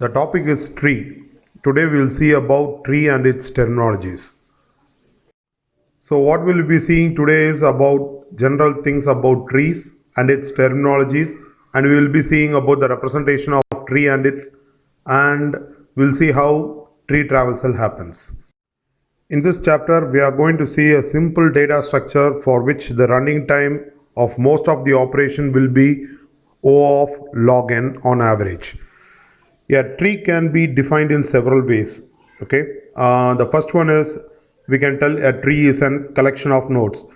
The topic is tree. Today we will see about tree and its terminologies. So what we'll be seeing today is about general things about trees and its terminologies, and we will be seeing about the representation of tree and we'll see how tree traversal happens. In this chapter we are going to see a simple data structure for which the running time of most of the operation will be O of log n on average. A tree can be defined in several ways. Okay, the first one is we can tell a tree is a collection of nodes.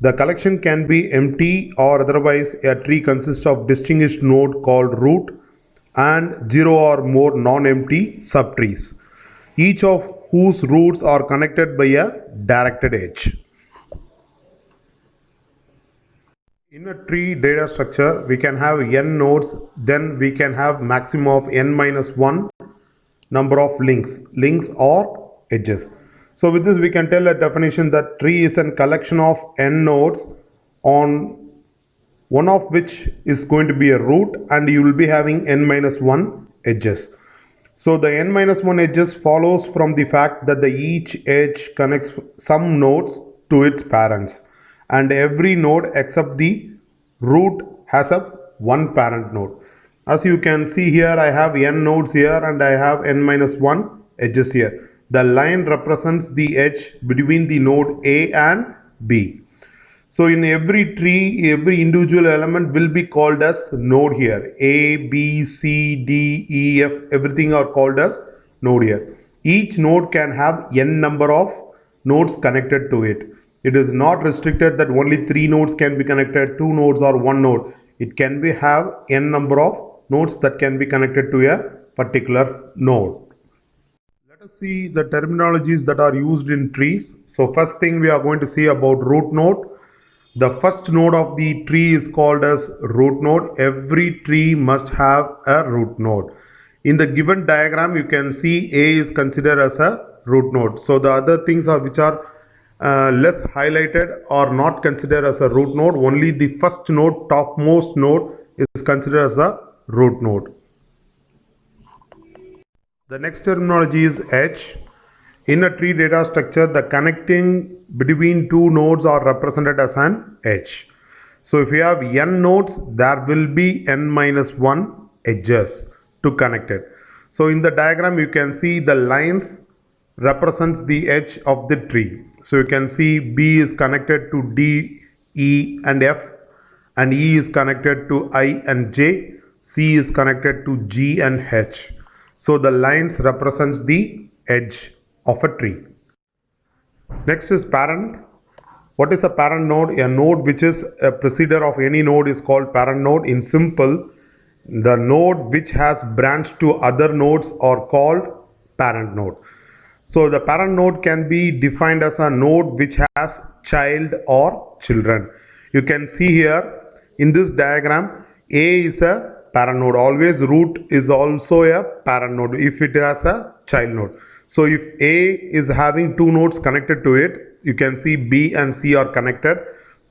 The collection can be empty or otherwise a tree consists of distinguished node called root and zero or more non-empty subtrees, each of whose roots are connected by a directed edge. In a tree data structure, we can have n nodes, then we can have maximum of n minus 1 number of links or edges. So with this we can tell a definition that tree is a collection of n nodes on one of which is going to be a root and you will be having n minus 1 edges. So the n minus 1 edges follows from the fact that each edge connects some nodes to its parents, and every node except the root has a one parent node. As you can see here, I have n nodes here and I have n minus 1 edges here. The line represents the edge between the node A and B. So in every tree, every individual element will be called as node here. A, B, C, D, E, F, everything are called as node here. Each node can have n number of nodes connected to it. It is not restricted that only 3 nodes can be connected, 2 nodes or 1 node. It can be have n number of nodes that can be connected to a particular node. Let us see the terminologies that are used in trees. So first thing we are going to see about root node. The first node of the tree is called as root node. Every tree must have a root node. In the given diagram, you can see A is considered as a root node. So the other things are which are less highlighted are not considered as a root node. Only the first node, topmost node, is considered as a root node. The next terminology is edge. In a tree data structure, the connecting between two nodes are represented as an edge. So if you have n nodes, there will be n minus 1 edges to connect it. So in the diagram, you can see the lines represents the edge of the tree. So you can see B is connected to D, E and F, and E is connected to I and J, C is connected to G and H. So the lines represents the edge of a tree. Next is parent. What is a parent node? A node which is a precedent of any node is called parent node. In simple, the node which has branched to other nodes are called parent node. So the parent node can be defined as a node which has child or children. You can see here in this diagram, A is a parent node. Always root is also a parent node if it has a child node. So if A is having two nodes connected to it, you can see B and C are connected.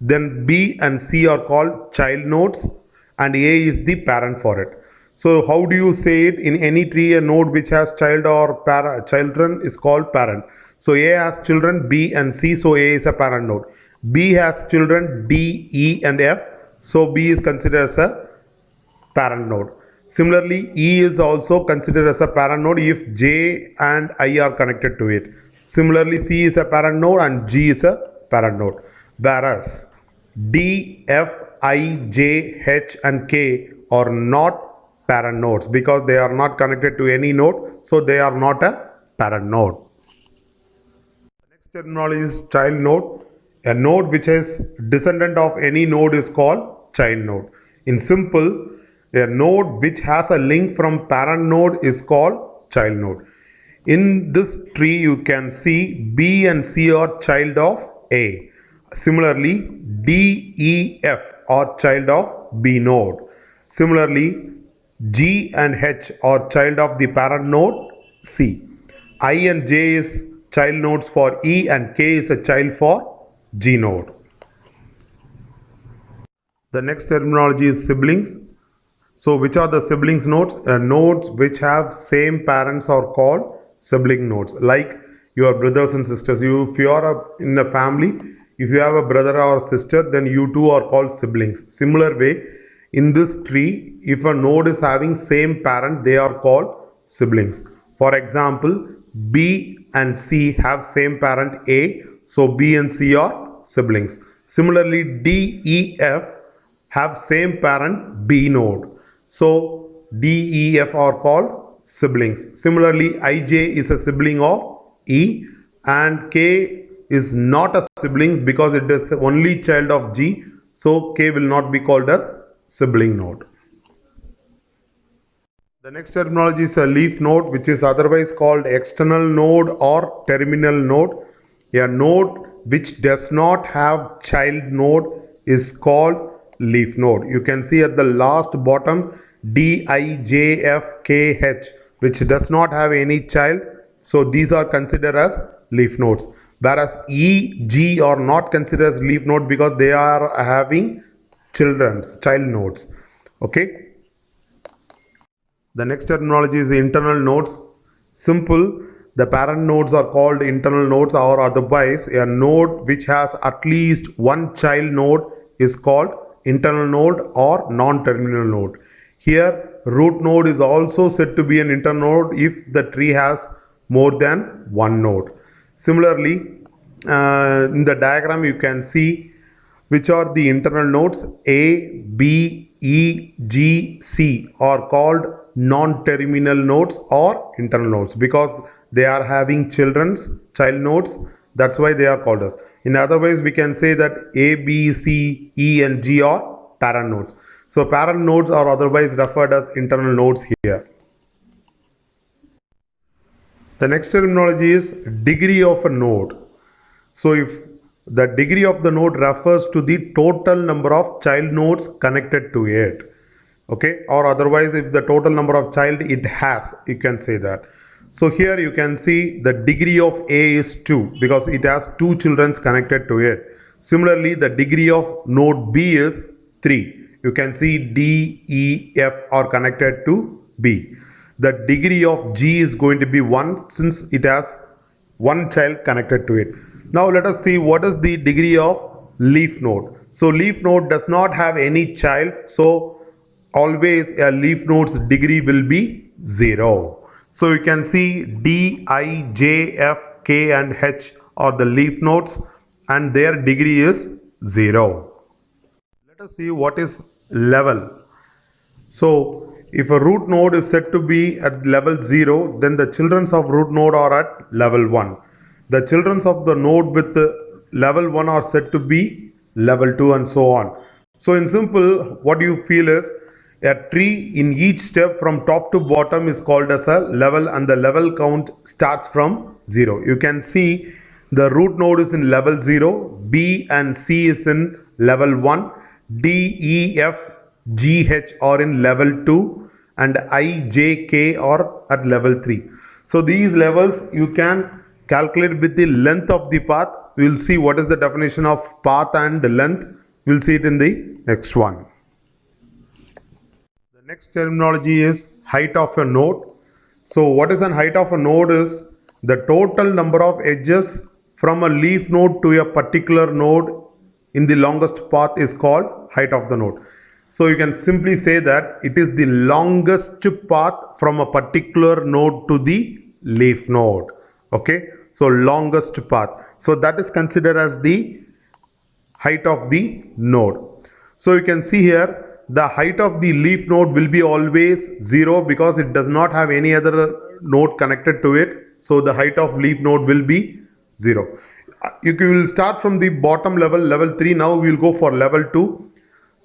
Then B and C are called child nodes and A is the parent for it. So how do you say it? In any tree, a node which has child or children is called parent. So A has children B and C, so A is a parent node. B has children D, E and F, so B is considered as a parent node. Similarly, E is also considered as a parent node if J and I are connected to it. Similarly, C is a parent node and G is a parent node. Whereas D, F, I, J, H and K are not parent nodes because they are not connected to any node, so they are not a parent node. The next terminology is child node. A node which is descendant of any node is called child node. In simple, a node which has a link from parent node is called child node. In this tree, you can see B and C are child of A. Similarly, D, E, F are child of B node. Similarly, G and H are child of the parent node C. I and J is child nodes for E and K is a child for G node. The next terminology is siblings. So which are the siblings nodes? Nodes which have same parents are called sibling nodes. Like your brothers and sisters. If you are in a family, if you have a brother or sister, then you two are called siblings. Similar way, in this tree, if a node is having same parent, they are called siblings. For example, B and C have same parent A, so B and C are siblings. Similarly, D, E, F have same parent B node. So D, E, F are called siblings. Similarly, IJ is a sibling of E and K is not a sibling because it is only child of G. So K will not be called as sibling node. The next terminology is a leaf node, which is otherwise called external node or terminal node. A node which does not have child node is called leaf node. You can see at the last bottom D, I, J, F, K, H, which does not have any child. So these are considered as leaf nodes. Whereas E, G are not considered as leaf node because they are having child nodes. Okay. The next terminology is internal nodes. Simple, the parent nodes are called internal nodes, or otherwise a node which has at least one child node is called internal node or non-terminal node. Here root node is also said to be an internal node if the tree has more than one node. Similarly, in the diagram you can see which are the internal nodes. A, B, E, G, C are called non-terminal nodes or internal nodes because they are having child nodes. That's why they are called as. In other ways, we can say that A, B, C, E and G are parent nodes. So parent nodes are otherwise referred as internal nodes here. The next terminology is degree of a node. So if the degree of the node refers to the total number of child nodes connected to it. Okay, or otherwise if the total number of child it has, you can say that. So here you can see the degree of A is 2 because it has two children connected to it. Similarly, the degree of node B is 3. You can see D, E, F are connected to B. The degree of G is going to be 1 since it has one child connected to it. Now let us see what is the degree of leaf node. So leaf node does not have any child, so always a leaf node's degree will be 0. So you can see D, I, J, F, K and H are the leaf nodes and their degree is 0. Let us see what is level. So if a root node is said to be at level 0, then the children of root node are at level 1. The children of the node with the level 1 are said to be level 2 and so on. So in simple, what you feel is a tree in each step from top to bottom is called as a level and the level count starts from 0. You can see the root node is in level 0, B and C is in level 1, D, E, F, G, H are in level 2 and I, J, K are at level 3. So these levels you can calculate with the length of the path. We will see what is the definition of path and length. We will see it in the next one. The next terminology is height of a node. So what is an height of a node is the total number of edges from a leaf node to a particular node in the longest path is called height of the node. So you can simply say that it is the longest path from a particular node to the leaf node. Okay, so longest path. So that is considered as the height of the node. So you can see here the height of the leaf node will be always 0 because it does not have any other node connected to it. So the height of leaf node will be 0. You will start from the bottom level, level 3. Now we will go for level 2.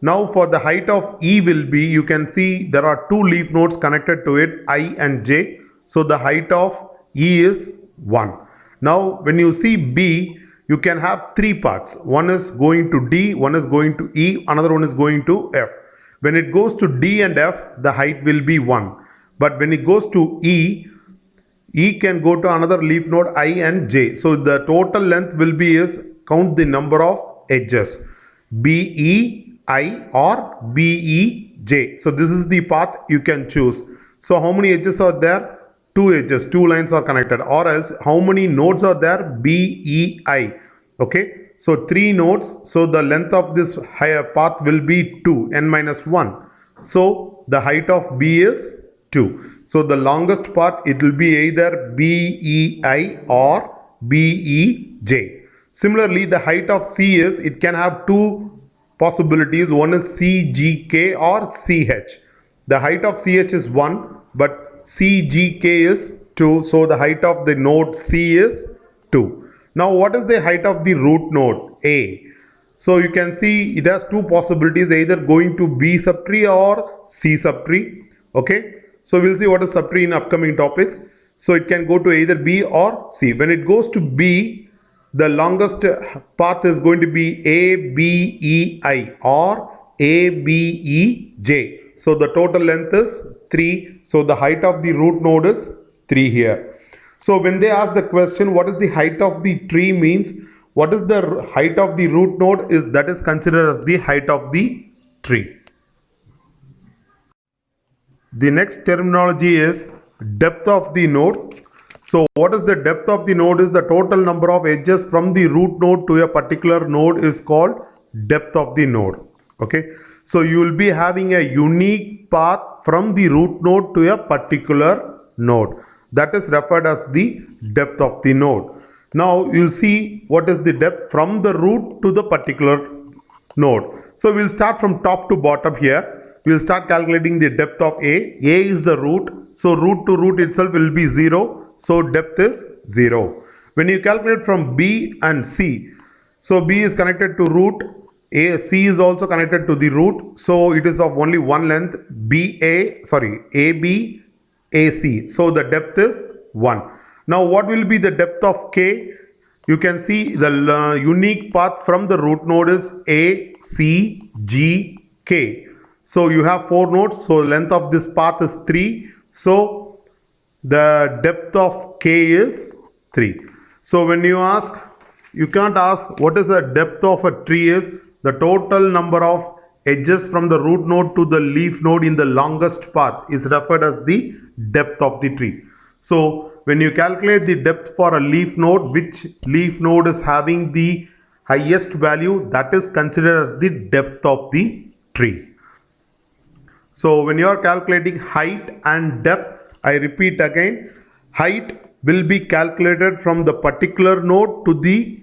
Now for the height of E will be, you can see there are two leaf nodes connected to it, I and J. So the height of E is 1. Now when you see B, you can have three paths. One is going to D, one is going to E, another one is going to F. When it goes to D and F, the height will be 1. But when it goes to E can go to another leaf node I and J. So the total length will be is, count the number of edges. BE, I or BEJ. So this is the path you can choose. So how many edges are there? Two edges, two lines are connected. Or else how many nodes are there? BEI. Okay, so three nodes. So the length of this higher path will be 2, n minus 1. So the height of B is 2. So the longest part, it will be either BEI or BEJ. Similarly, the height of C is, it can have two possibilities. One is CGK or CH. The height of CH is 1, but CGK is 2. So the height of the node C is 2. Now what is the height of the root node A? So you can see it has two possibilities, either going to B subtree or C subtree. Okay, so we'll see what is subtree in upcoming topics. So it can go to either B or C. When it goes to B, the longest path is going to be ABEI or ABEJ. So the total length is 3. So the height of the root node is 3 here. So when they ask the question, what is the height of the tree, means what is the height of the root node, is that is considered as the height of the tree. The next terminology is depth of the node. So what is the depth of the node? Is the total number of edges from the root node to a particular node is called depth of the node. Okay, so you will be having a unique path from the root node to a particular node. That is referred as the depth of the node. Now you'll see what is the depth from the root to the particular node. So we'll start from top to bottom here. We'll start calculating the depth of A. A is the root. So root to root itself will be 0. So depth is 0. When you calculate from B and C, so B is connected to root, C is also connected to the root. So it is of only one length, AB, AC. So the depth is 1. Now what will be the depth of K? You can see the unique path from the root node is A, C, G, K. So you have 4 nodes. So length of this path is 3. So the depth of K is 3. So when you ask, you can't ask what is the depth of a tree is. The total number of edges from the root node to the leaf node in the longest path is referred as the depth of the tree. So when you calculate the depth for a leaf node, which leaf node is having the highest value, that is considered as the depth of the tree. So when you are calculating height and depth, I repeat again, height will be calculated from the particular node to the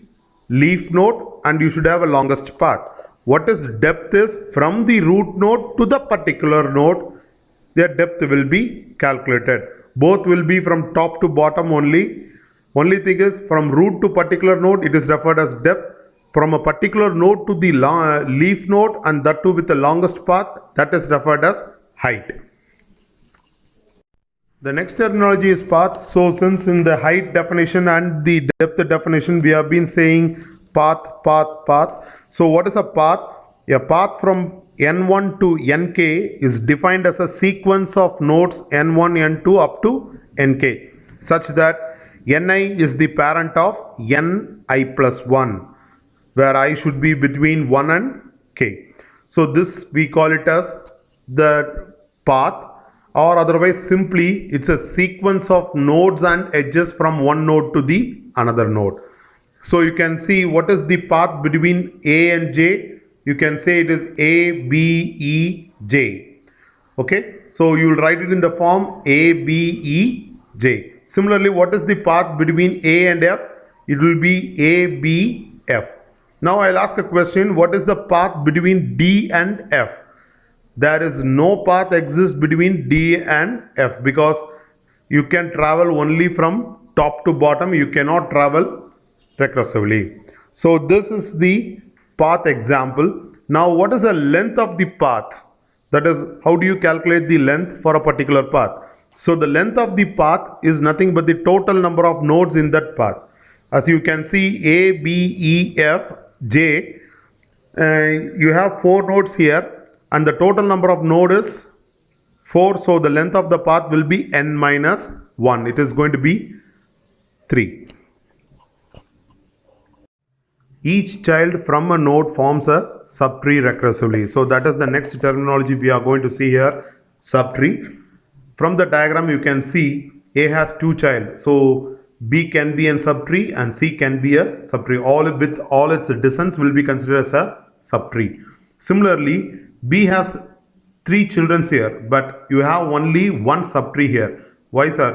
leaf node, and you should have a longest path. What is depth is from the root node to the particular node, their depth will be calculated. Both will be from top to bottom only. Only thing is from root to particular node, it is referred as depth. From a particular node to the leaf node, and that too with the longest path, that is referred as height. The next terminology is path. So since in the height definition and the depth definition we have been saying path. So what is a path? A path from N1 to Nk is defined as a sequence of nodes N1, N2 up to Nk, such that Ni is the parent of Ni plus 1, where I should be between 1 and k. So this we call it as the path, or otherwise simply it's a sequence of nodes and edges from one node to the another node. So you can see what is the path between A and J. You can say it is A, B, E, J. Okay, so you will write it in the form A, B, E, J. Similarly, what is the path between A and F? It will be A, B, F. Now I'll ask a question, what is the path between D and F? There is no path exists between D and F, because you can travel only from top to bottom, you cannot travel recursively. So this is the path example. Now what is the length of the path? That is, how do you calculate the length for a particular path? So the length of the path is nothing but the total number of nodes in that path. As you can see, A, B, E, F, J, you have 4 nodes here, and the total number of nodes is 4. So the length of the path will be n minus 1. It is going to be 3. each child from a node forms a subtree recursively. So that is the next terminology we are going to see here, subtree. From the diagram you can see A has two child, so B can be a subtree and C can be a subtree. All its descendants will be considered as a subtree. Similarly, B has three children here, but you have only one subtree here. Why, sir?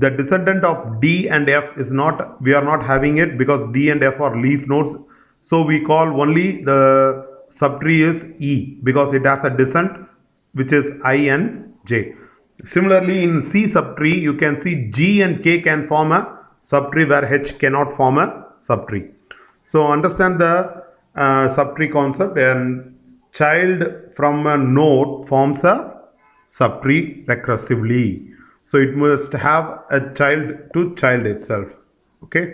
The descendant of D and F is not, we are not having it because D and F are leaf nodes. So we call only the subtree is E because it has a descendant which is I and J. Similarly, in C subtree, you can see G and K can form a subtree where H cannot form a subtree. So understand the subtree concept, and child from a node forms a subtree recursively. So it must have a child to child itself. Okay.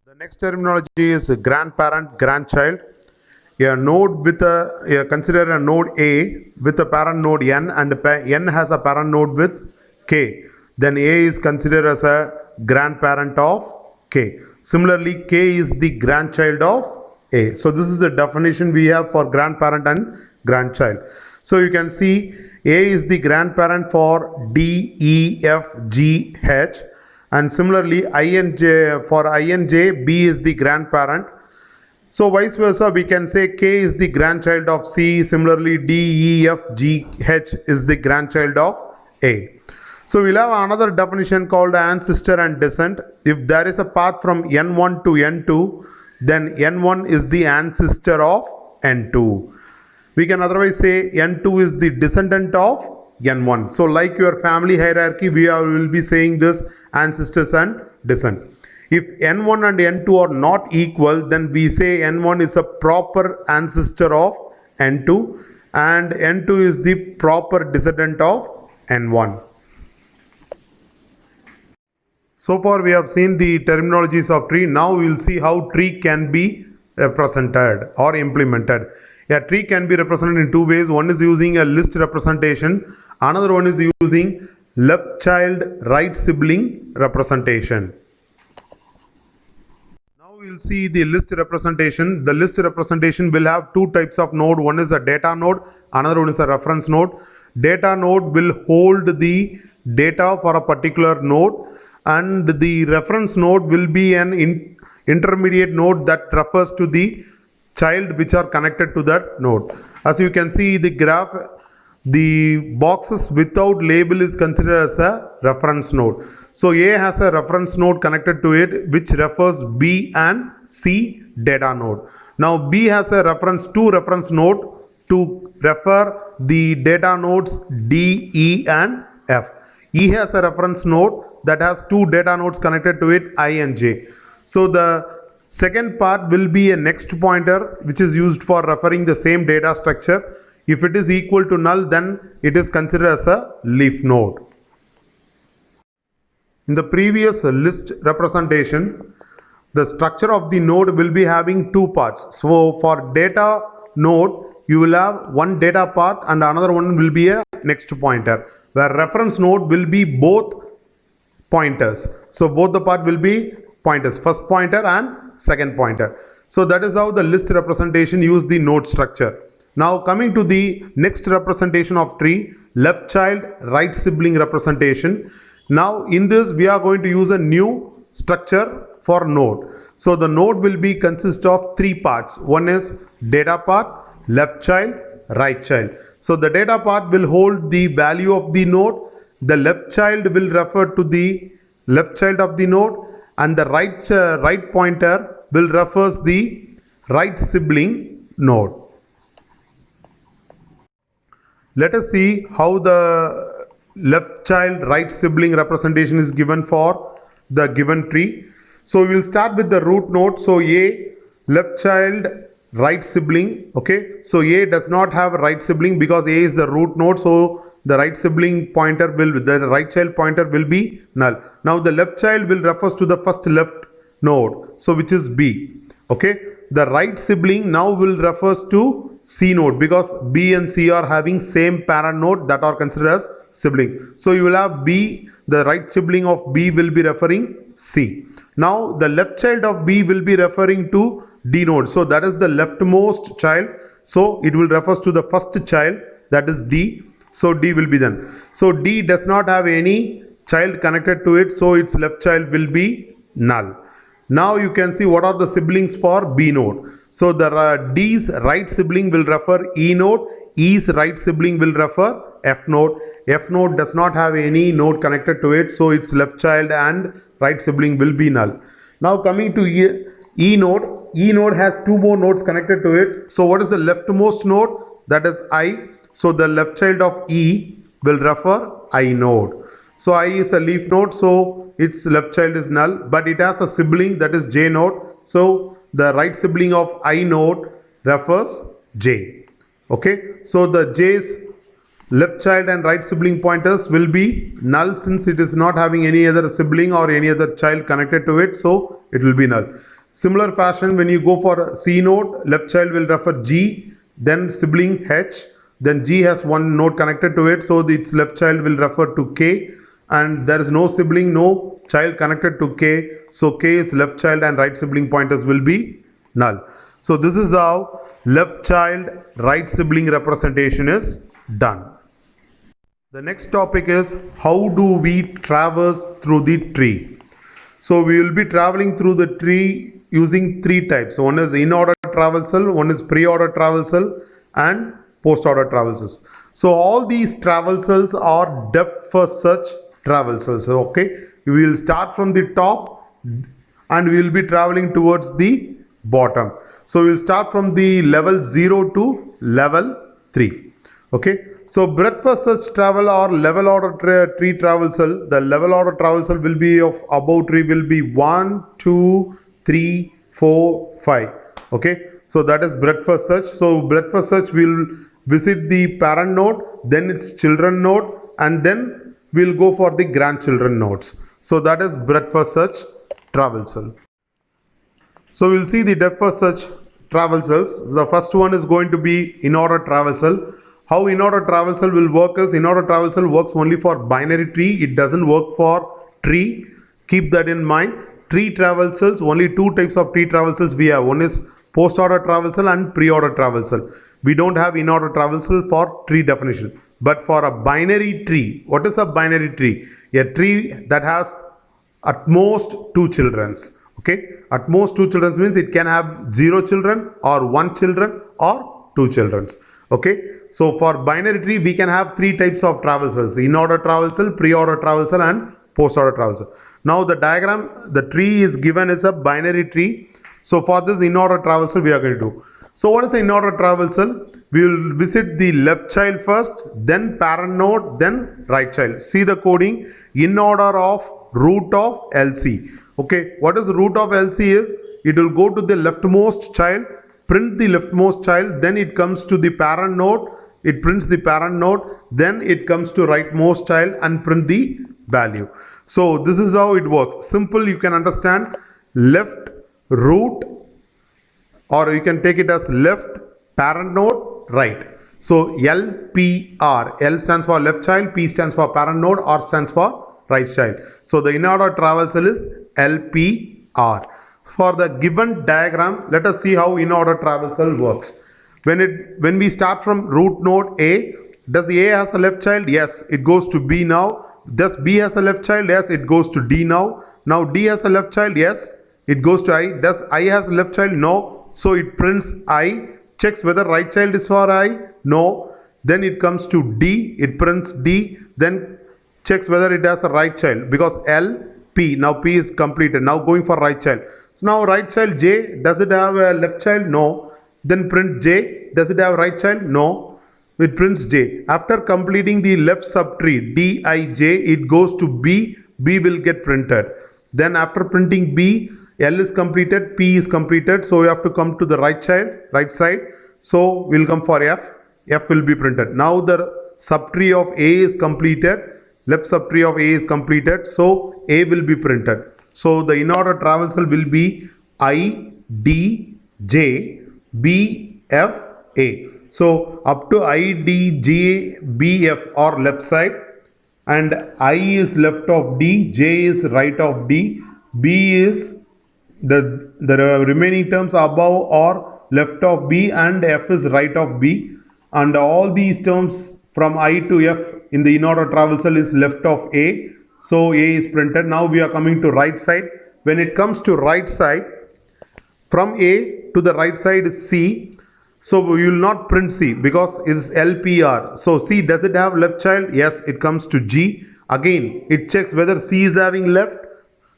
The next terminology is grandparent, grandchild. A node with consider a node A with a parent node N, and N has a parent node with K. Then A is considered as a grandparent of K. Similarly, K is the grandchild of A. So this is the definition we have for grandparent and grandchild. So you can see A is the grandparent for D, E, F, G, H, and similarly I and J, for I and J, B is the grandparent. So vice versa, we can say K is the grandchild of C. Similarly, D, E, F, G, H is the grandchild of A. So we'll have another definition called ancestor and descent. If there is a path from N1 to N2, then N1 is the ancestor of N2. We can otherwise say N2 is the descendant of N1. So like your family hierarchy, will be saying this ancestors and descent. If N1 and N2 are not equal, then we say N1 is a proper ancestor of N2 and N2 is the proper descendant of N1. So far we have seen the terminologies of tree. Now we will see how tree can be represented or implemented. A tree can be represented in two ways. One is using a list representation. Another one is using left child, right sibling representation. We will see the list representation. The list representation will have two types of node. One is a data node, another one is a reference node. Data node will hold the data for a particular node, and the reference node will be an intermediate node that refers to the child which are connected to that node. As you can see the graph, the boxes without label is considered as a reference node. So A has a reference node connected to it which refers B and C data node. Now B has a reference node to refer the data nodes D, E and F. E has a reference node that has two data nodes connected to it, I and J. So the second part will be a next pointer which is used for referring the same data structure. If it is equal to null, then it is considered as a leaf node. In the previous list representation, the structure of the node will be having two parts. So for data node, you will have one data part and another one will be a next pointer, where reference node will be both pointers. So both the part will be pointers, first pointer and second pointer. So that is how the list representation use the node structure. Now coming to the next representation of tree, left child, right sibling representation. Now in this we are going to use a new structure for node. So the node will be consist of three parts. One is data part, left child, right child. So the data part will hold the value of the node. The left child will refer to the left child of the node, and the right pointer will refers the right sibling node. Let us see how the left child, right sibling representation is given for the given tree. So we will start with the root node. So A, left child, right sibling. Okay, so A does not have a right sibling because A is the root node. So the right sibling pointer the right child pointer will be null. Now the left child will refers to the first left node, so which is B. Okay, the right sibling now will refers to C node because B and C are having same parent node that are considered as sibling. So you will have B, the right sibling of B will be referring C. Now the left child of B will be referring to D node. So that is the leftmost child. So it will refers to the first child, that is D. So D will be done. So D does not have any child connected to it. So its left child will be null. Now you can see what are the siblings for B node. So the D's right sibling will refer E node. E's right sibling will refer F node. F node does not have any node connected to it. So its left child and right sibling will be null. Now coming to E node. E node has two more nodes connected to it. So what is the leftmost node? That is I. So the left child of E will refer I node. So I is a leaf node, so its left child is null, but it has a sibling, that is J node. So the right sibling of I node refers J. Okay, so the J's left child and right sibling pointers will be null since it is not having any other sibling or any other child connected to it, so it will be null. Similar fashion, when you go for C node, left child will refer G, then sibling H, then G has one node connected to it, so its left child will refer to K, and there is no sibling, no child connected to K, so K is left child and right sibling pointers will be null. So this is how left child right sibling representation is done. The next topic is how do we traverse through the tree. So we will be traveling through the tree using three types. One is in-order traversal, one is pre-order traversal, and post-order traversals. So all these traversals are depth first search traversals. Okay, we will start from the top and we will be traveling towards the bottom. So we will start from the level 0 to level 3. Okay, so breadth first search travel or level order tree traversal. The level order traversal will be of above tree will be 1, 2, 3, 4, 5. Okay, so that is breadth first search. So breadth first search will visit the parent node, then its children node, and then we'll go for the grandchildren nodes. So that is breadth first search traversal. So we'll see the depth first search traversals. The first one is going to be in-order traversal. How in-order traversal will work is in-order traversal works only for binary tree. It doesn't work for tree. Keep that in mind. Tree traversals, only two types of tree traversals we have. One is post-order traversal and pre-order traversal. We don't have in-order traversal for tree definition. But for a binary tree, what is a binary tree? A tree that has at most two children. Okay, at most two children means it can have 0 children or 1 children or 2 children. Okay, so for binary tree we can have three types of traversals: in-order traversal, pre-order traversal, and post-order traversal. Now the diagram, the tree is given as a binary tree. So for this in-order traversal we are going to do. So what is the in-order traversal? We will visit the left child first, then parent node, then right child. See the coding in order of root of LC. Okay, what is the root of LC is? It will go to the leftmost child, print the leftmost child, then it comes to the parent node, it prints the parent node, then it comes to rightmost child and print the value. So this is how it works. Simple, you can understand. Left root, or you can take it as left parent node, right. So LPR, L stands for left child, P stands for parent node, R stands for right child. So the in-order traversal is LPR. For the given diagram, let us see how in-order traversal works. When we start from root node A, does A has a left child? Yes, it goes to B now. Does B has a left child? Yes, it goes to D now. Now D has a left child? Yes, it goes to I. Does I has a left child? No. So it prints I, checks whether right child is for I. No. Then it comes to D, it prints D, then checks whether it has a right child because L, P. Now P is completed. Now going for right child. So now right child J, does it have a left child? No. Then print J, does it have a right child? No. It prints J. After completing the left subtree Dij, it goes to B. B will get printed. Then after printing B, L is completed, P is completed. So you have to come to the right child, right side. So we'll come for F. F will be printed. Now the subtree of A is completed. Left subtree of A is completed. So A will be printed. So the in-order traversal will be I, D, J, B, F, A. So up to I, D, J, B, F are left side, and I is left of D, J is right of D, B is the remaining terms above are left of B and F is right of B, and all these terms from I to F in the in-order traversal is left of A. So A is printed. Now we are coming to right side. When it comes to right side, from A to the right side is C. So we will not print C because it is LPR. So C, does it have left child? Yes, it comes to G. Again, it checks whether C is having left.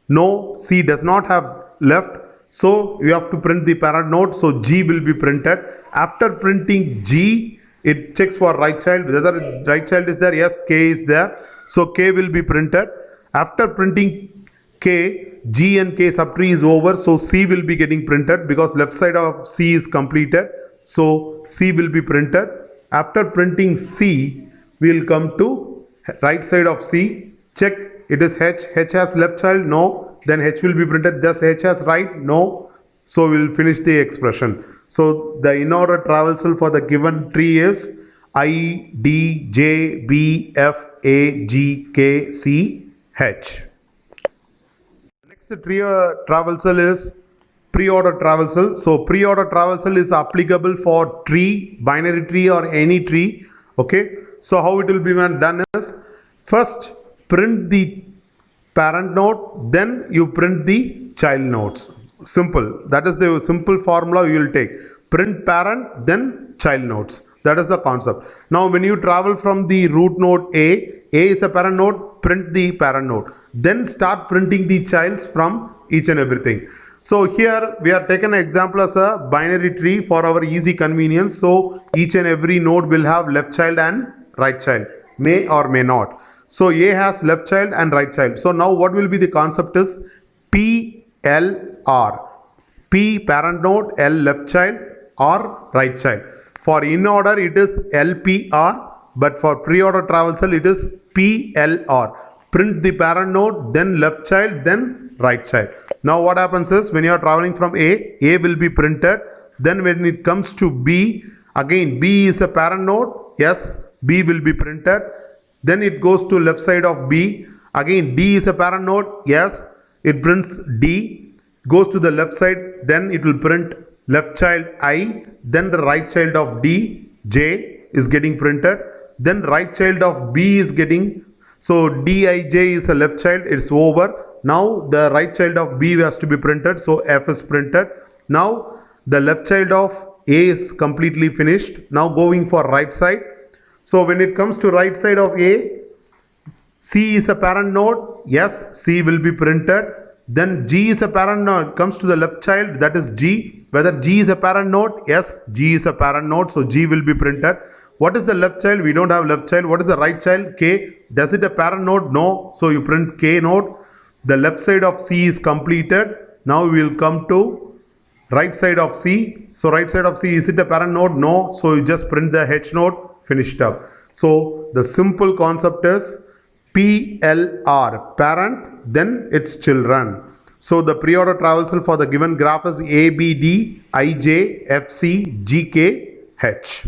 No, C does not have left. So you have to print the parent node. So G will be printed. After printing G, it checks for right child. Whether right child is there? Yes, K is there. So K will be printed. After printing K, G and K subtree is over. So C will be getting printed because left side of C is completed. So C will be printed. After printing C, we will come to right side of C. Check it is H. H has left child? No. Then H will be printed. Does H has right? No. So we will finish the expression. So the in-order traversal for the given tree is I, D, J, B, F, A, G, K, C, H. Next tree traversal is pre-order traversal. So pre-order traversal is applicable for tree, binary tree or any tree. Okay. So how it will be done is, first print the parent node, then you print the child nodes. Simple. That is the simple formula you will take. Print parent, then child nodes. That is the concept. Now when you travel from the root node A is a parent node, print the parent node. Then start printing the childs from each and everything. So here we are taken an example as a binary tree for our easy convenience. So each and every node will have left child and right child, may or may not. So A has left child and right child. So now what will be the concept is PLR. P parent node, L left child or right child. For in order it is LPR, but for pre-order traversal it is PLR. Print the parent node, then left child, then right child. Now what happens is, when you are traveling from A will be printed. Then when it comes to B, again B is a parent node. Yes, B will be printed. Then it goes to left side of B. Again D is a parent node. Yes, it prints D. Goes to the left side. Then it will print left child I. Then the right child of D, J is getting printed. Then right child of B is getting. So Dij is a left child. It's over. Now the right child of B has to be printed. So F is printed. Now the left child of A is completely finished. Now going for right side. So when it comes to right side of A, C is a parent node. Yes, C will be printed. Then G is a parent node. Comes to the left child, that is G. Whether G is a parent node? Yes, G is a parent node. So G will be printed. What is the left child? We don't have left child. What is the right child? K. Does it a parent node? No. So you print K node. The left side of C is completed. Now we will come to right side of C. So right side of C, is it a parent node? No. So you just print the H node, finished up. So the simple concept is PLR, parent, then its children. So the pre-order traversal for the given graph is ABD, IJ, FC, GK, H.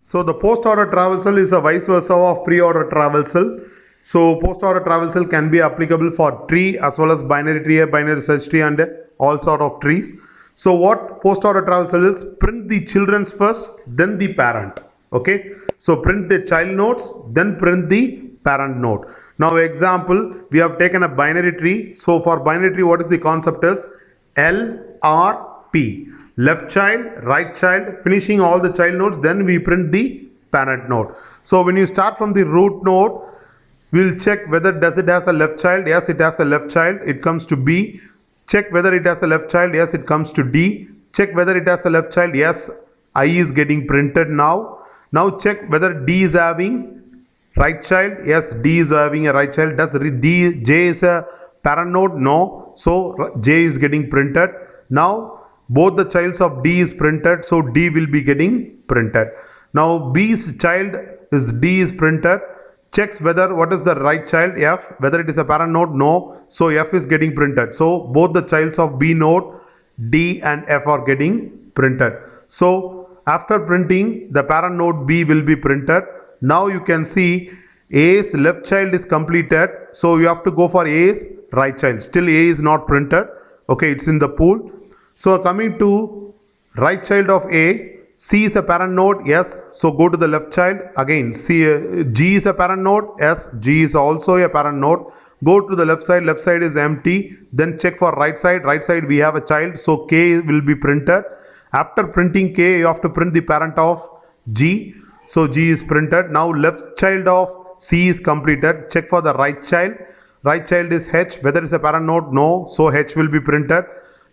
So the post-order traversal is a vice versa of pre-order traversal. So post-order traversal can be applicable for tree as well as binary tree, binary search tree and all sort of trees. So what post-order traversal is, print the children's first, then the parent. Okay. So print the child nodes, then print the parent node. Now example, we have taken a binary tree. So for binary tree, what is the concept is LRP. Left child, right child, finishing all the child nodes, then we print the parent node. So when you start from the root node, we'll check whether does it has a left child. Yes, it has a left child. It comes to B. Check whether it has a left child. Yes, it comes to D. Check whether it has a left child. Yes, I is getting printed now. Now check whether D is having right child. Yes, D is having a right child. Does J is a parent node? No. So J is getting printed. Now both the childs of D is printed. So D will be getting printed. Now B's child is D is printed. Checks whether what is the right child, F, whether it is a parent node, no. So F is getting printed. So both the childs of B node, D and F are getting printed. So after printing, the parent node B will be printed. Now you can see A's left child is completed. So you have to go for A's right child. Still A is not printed. Okay, it's in the pool. So coming to right child of A, C is a parent node, yes. So go to the left child. Again, G is a parent node, yes. G is also a parent node. Go to the left side is empty. Then check for right side. Right side we have a child, so K will be printed. After printing K, you have to print the parent of G. So G is printed. Now left child of C is completed. Check for the right child. Right child is H. Whether it's a parent node? No. So H will be printed.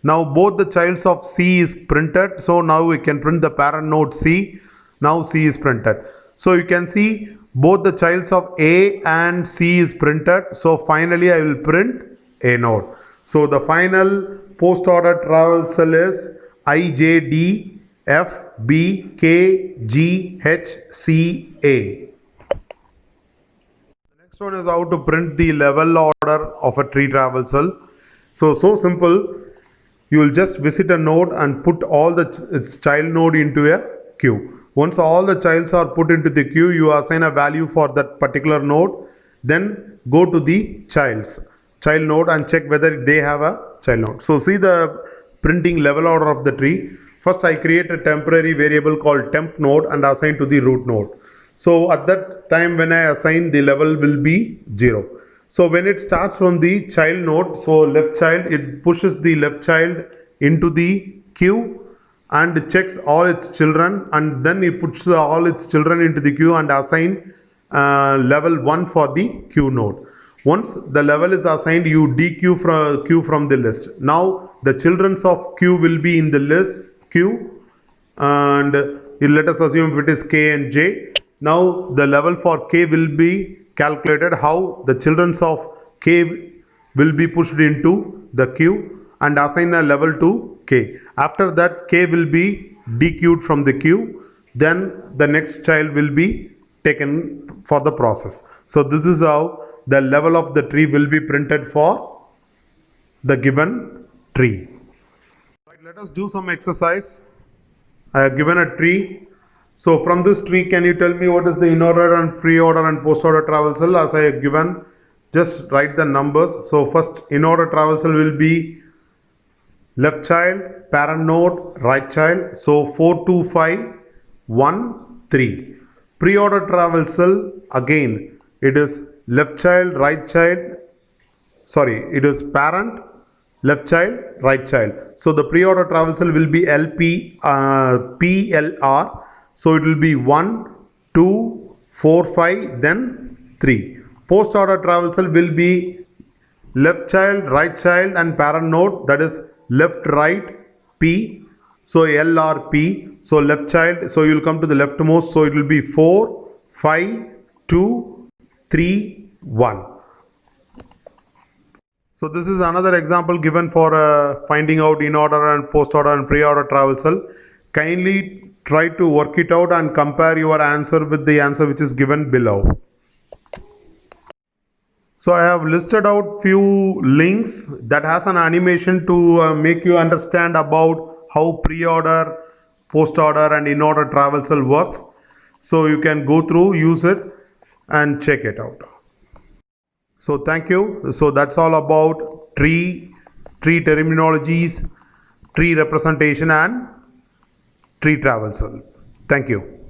Now both the childs of C is printed. So now we can print the parent node C. Now C is printed. So you can see both the childs of A and C is printed. So finally I will print A node. So the final post order traversal is I, J, D, F, B, K, G, H, C, A. The next one is how to print the level order of a tree traversal. So simple. You will just visit a node and put all its child node into a queue. Once all the childs are put into the queue, you assign a value for that particular node. Then go to the child node and check whether they have a child node. So see the printing level order of the tree. First I create a temporary variable called temp node and assign to the root node. So at that time when I assign, the level will be 0. So when it starts from the child node, so left child, it pushes the left child into the queue and checks all its children, and then it puts all its children into the queue and assign level 1 for the queue node. Once the level is assigned, you dequeue from queue from the list. Now the children of queue will be in the list queue, and let us assume if it is K and J. Now the level for K will be calculated. How? The children of K will be pushed into the queue and assign a level to K. After that, K will be dequeued from the queue. Then the next child will be taken for the process. So this is how the level of the tree will be printed for the given tree. Right, let us do some exercise. I have given a tree. So from this tree, can you tell me what is the in-order and pre-order and post-order traversal? As I have given, just write the numbers. So first in-order traversal will be left child, parent node, right child. So 4, 2, 5, 1, 3. Pre-order traversal, again, it is left child, right child. Sorry, it is parent, left child, right child. So the pre-order traversal will be PLR. So it will be 1, 2, 4, 5, then 3. Post order traversal will be left child, right child and parent node, that is left, right, P. So LRP. So left child, so you will come to the leftmost. So it will be 4, 5, 2, 3, 1. So this is another example given for finding out in order and post order and pre-order traversal. Kindly try to work it out and compare your answer with the answer which is given below. So I have listed out few links that has an animation to make you understand about how pre-order, post-order and in-order traversal works. So you can go through, use it and check it out. So thank you. So that's all about tree terminologies, tree representation and tree traversal. Thank you.